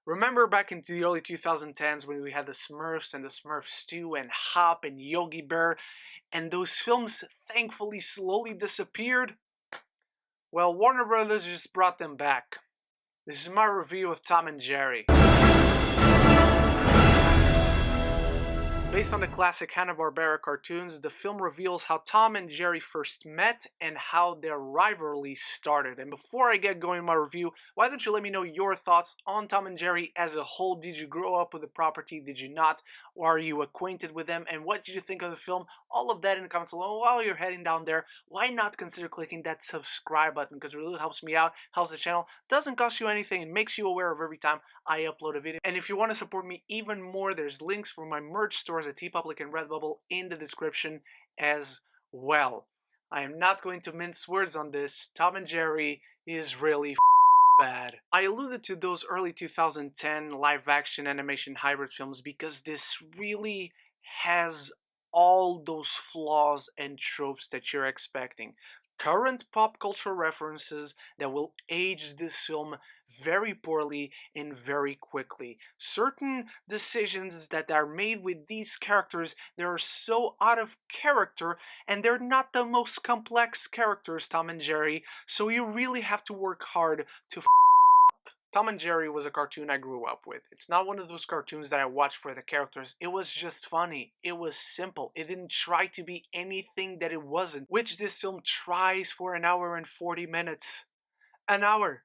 Remember back into the early 2010s when we had the Smurfs and the Smurf Stew and Hop and Yogi Bear, and those films thankfully slowly disappeared? Well, Warner Brothers just brought them back. This is my review of Tom and Jerry. Based on the classic Hanna-Barbera cartoons, the film reveals how Tom and Jerry first met and how their rivalry started. And before I get going in my review, why don't you let me know your thoughts on Tom and Jerry as a whole? Did you grow up with the property? Did you not? Or are you acquainted with them? And what did you think of the film? All of that in the comments below. While you're heading down there, why not consider clicking that subscribe button? Because it really helps me out, helps the channel, doesn't cost you anything, and makes you aware of every time I upload a video. And if you want to support me even more, there's links for my merch stores at TeePublic and Redbubble in the description as well. I am not going to mince words on this. Tom and Jerry is really bad. I alluded to those early 2010 live-action animation hybrid films because this really has all those flaws and tropes that you're expecting. Current pop culture references that will age this film very poorly and very quickly. Certain decisions that are made with these characters that are so out of character, and they're not the most complex characters, Tom and Jerry, so you really have to work hard to Tom and Jerry was a cartoon I grew up with. It's not one of those cartoons that I watched for the characters. It was just funny. It was simple. It didn't try to be anything that it wasn't, which this film tries for an hour and 40 minutes. An hour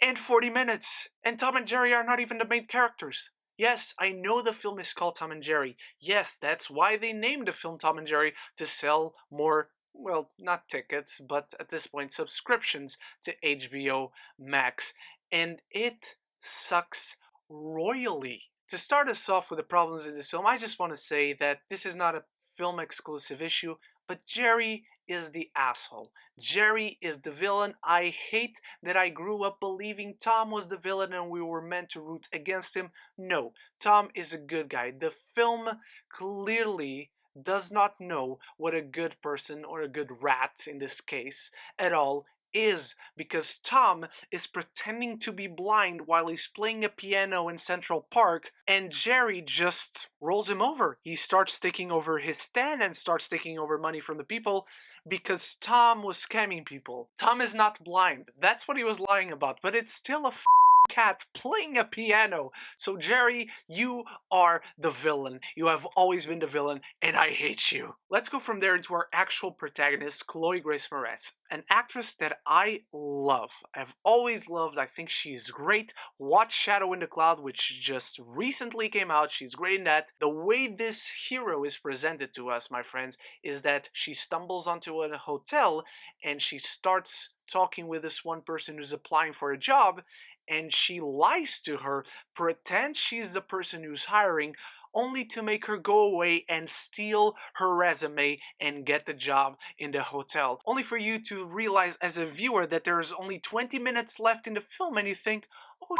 and 40 minutes. And Tom and Jerry are not even the main characters. Yes, I know the film is called Tom and Jerry. Yes, that's why they named the film Tom and Jerry, to sell more, well, not tickets, but at this point subscriptions to HBO Max. And it sucks royally. To start us off with the problems in this film, I just want to say that this is not a film exclusive issue, but Jerry is the asshole. Jerry is the villain. I hate that I grew up believing Tom was the villain and we were meant to root against him. No, Tom is a good guy. The film clearly does not know what a good person, or a good rat in this case, at all is, because Tom is pretending to be blind while he's playing a piano in Central Park, and Jerry just rolls him over. He starts taking over his stand and starts taking over money from the people because Tom was scamming people. Tom is not blind. That's what he was lying about, but it's still a cat playing a piano. So Jerry, you are the villain. You have always been the villain, and I hate you. Let's go from there into our actual protagonist, Chloe Grace Moretz, an actress that I love. I've always loved. I think she's great. Watch Shadow in the Cloud, which just recently came out. She's great in that. The way this hero is presented to us, my friends, is that she stumbles onto a hotel and she starts talking with this one person who's applying for a job, and she lies to her, pretends she's the person who's hiring, only to make her go away and steal her resume and get the job in the hotel. Only for you to realize as a viewer that there's only 20 minutes left in the film and you think, oh,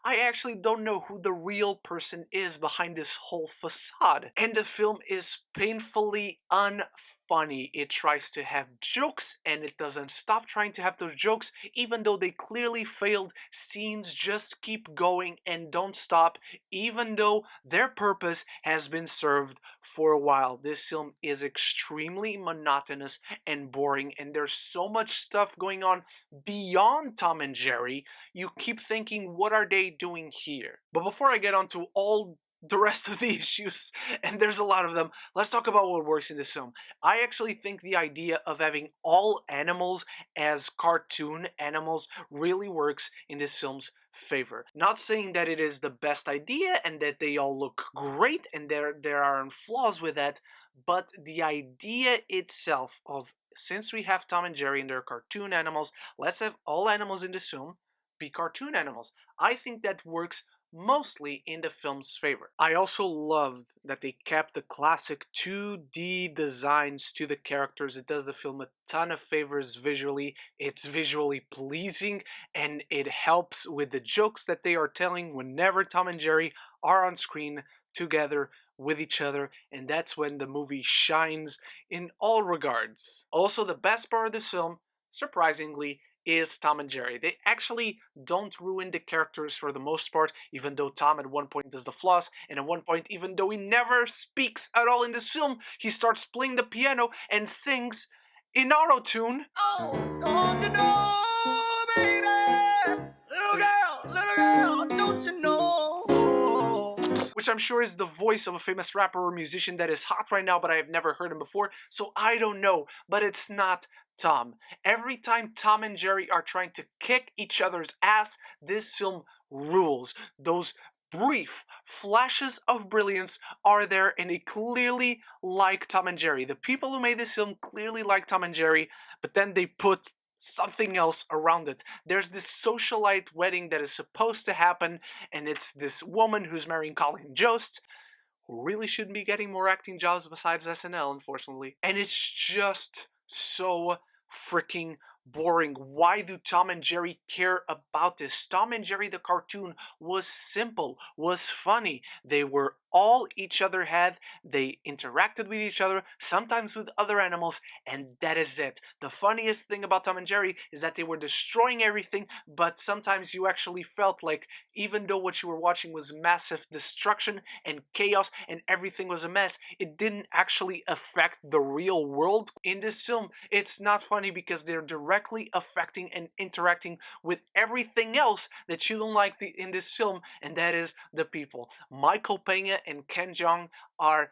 I actually don't know who the real person is behind this whole facade. And the film is painfully unfunny. It tries to have jokes and it doesn't stop trying to have those jokes, even though they clearly failed. Scenes just keep going and don't stop, even though their purpose has been served for a while. This film is extremely monotonous and boring, and there's so much stuff going on beyond Tom and Jerry. You keep thinking, what are they doing here? But before I get on to all the rest of the issues, and there's a lot of them, let's talk about what works in this film. I actually think the idea of having all animals as cartoon animals really works in this film's favor. Not saying that it is the best idea and that they all look great and there aren't flaws with that, but the idea itself of, since we have Tom and Jerry and they're cartoon animals, let's have all animals in this film be cartoon animals. I think that works mostly in the film's favor. I also loved that they kept the classic 2D designs to the characters. It does the film a ton of favors visually. It's visually pleasing and it helps with the jokes that they are telling whenever Tom and Jerry are on screen together with each other, and that's when the movie shines in all regards. Also, the best part of this film, surprisingly, is Tom and Jerry. They actually don't ruin the characters for the most part, even though Tom at one point does the floss, and at one point, even though he never speaks at all in this film, he starts playing the piano and sings in auto-tune. Oh, don't you know, baby? Little girl, don't you know? Which I'm sure is the voice of a famous rapper or musician that is hot right now, but I have never heard him before, so I don't know, but it's not Tom. Every time Tom and Jerry are trying to kick each other's ass, this film rules. Those brief flashes of brilliance are there, and they clearly like Tom and Jerry. The people who made this film clearly like Tom and Jerry, but then they put something else around it. There's this socialite wedding that is supposed to happen, and it's this woman who's marrying Colin, Jost, who really shouldn't be getting more acting jobs besides SNL, unfortunately. And it's just so freaking boring. Why do Tom and Jerry care about this? Tom and Jerry the cartoon was simple, was funny. They were all each other had. They interacted with each other, sometimes with other animals, and that is it. The funniest thing about Tom and Jerry is that they were destroying everything, but sometimes you actually felt like even though what you were watching was massive destruction and chaos and everything was a mess, it didn't actually affect the real world. In this film, it's not funny because they're directly affecting and interacting with everything else that you don't like in this film, and that is the people. Michael Peña and Ken Jeong are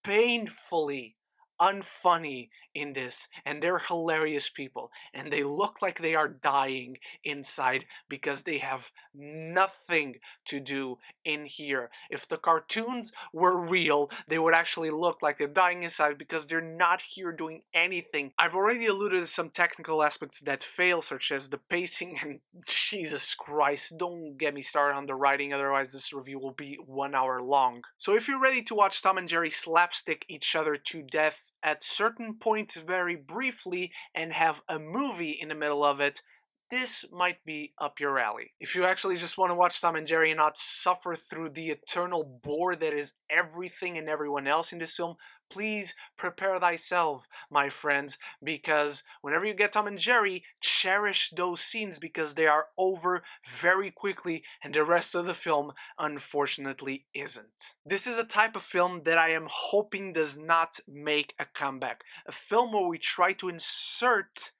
painfully unfunny in this, and they're hilarious people, and they look like they are dying inside because they have nothing to do in here. If the cartoons were real, they would actually look like they're dying inside because they're not here doing anything. I've already alluded to some technical aspects that fail, such as the pacing, and Jesus Christ, don't get me started on the writing, otherwise this review will be 1 hour long. So if you're ready to watch Tom and Jerry slapstick each other to death at certain points very briefly and have a movie in the middle of it, this might be up your alley. If you actually just want to watch Tom and Jerry and not suffer through the eternal bore that is everything and everyone else in this film, please prepare thyself, my friends, because whenever you get Tom and Jerry, cherish those scenes because they are over very quickly and the rest of the film, unfortunately, isn't. This is a type of film that I am hoping does not make a comeback. A film where we try to insert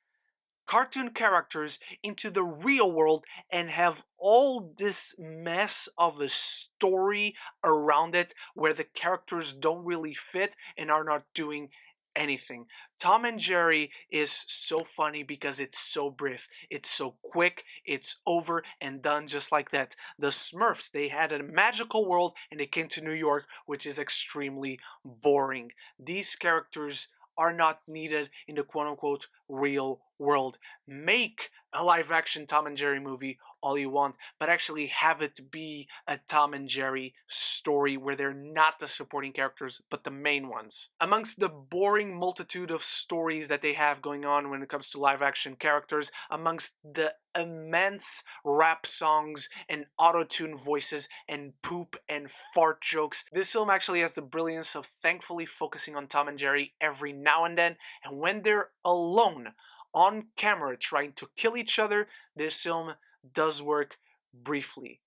cartoon characters into the real world and have all this mess of a story around it where the characters don't really fit and are not doing anything. Tom and Jerry is so funny because it's so brief, it's so quick, it's over and done just like that. The Smurfs, they had a magical world and they came to New York, which is extremely boring. These characters are not needed in the quote-unquote real world. Make a live-action Tom and Jerry movie all you want, but actually have it be a Tom and Jerry story where they're not the supporting characters, but the main ones. Amongst the boring multitude of stories that they have going on when it comes to live-action characters, amongst the immense rap songs and auto-tune voices and poop and fart jokes, this film actually has the brilliance of thankfully focusing on Tom and Jerry every now and then, and when they're alone on camera trying to kill each other, this film does work briefly.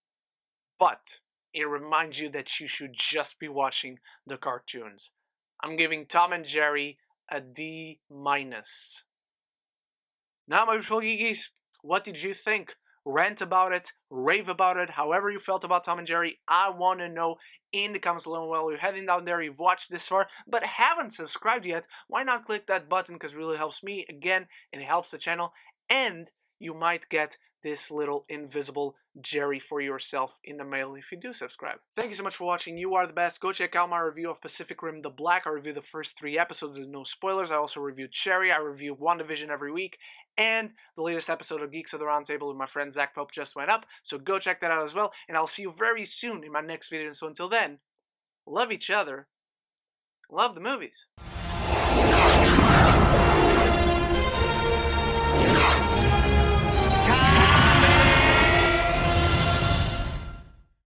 But it reminds you that you should just be watching the cartoons. I'm giving Tom and Jerry a D-. Now, my beautiful geekies, what did you think? Rant about it, rave about it, however you felt about Tom and Jerry, I want to know in the comments below. While you're heading down there, you've watched this far, but haven't subscribed yet, why not click that button, because it really helps me, again, and it helps the channel, and you might get this little invisible Jerry for yourself in the mail if you do subscribe. Thank you so much for watching. You are the best. Go check out my review of Pacific Rim The Black. I review the first 3 episodes with no spoilers. I also review Cherry. I review WandaVision every week. And the latest episode of Geeks of the Roundtable with my friend Zach Pope just went up. So go check that out as well. And I'll see you very soon in my next video. So until then, love each other. Love the movies.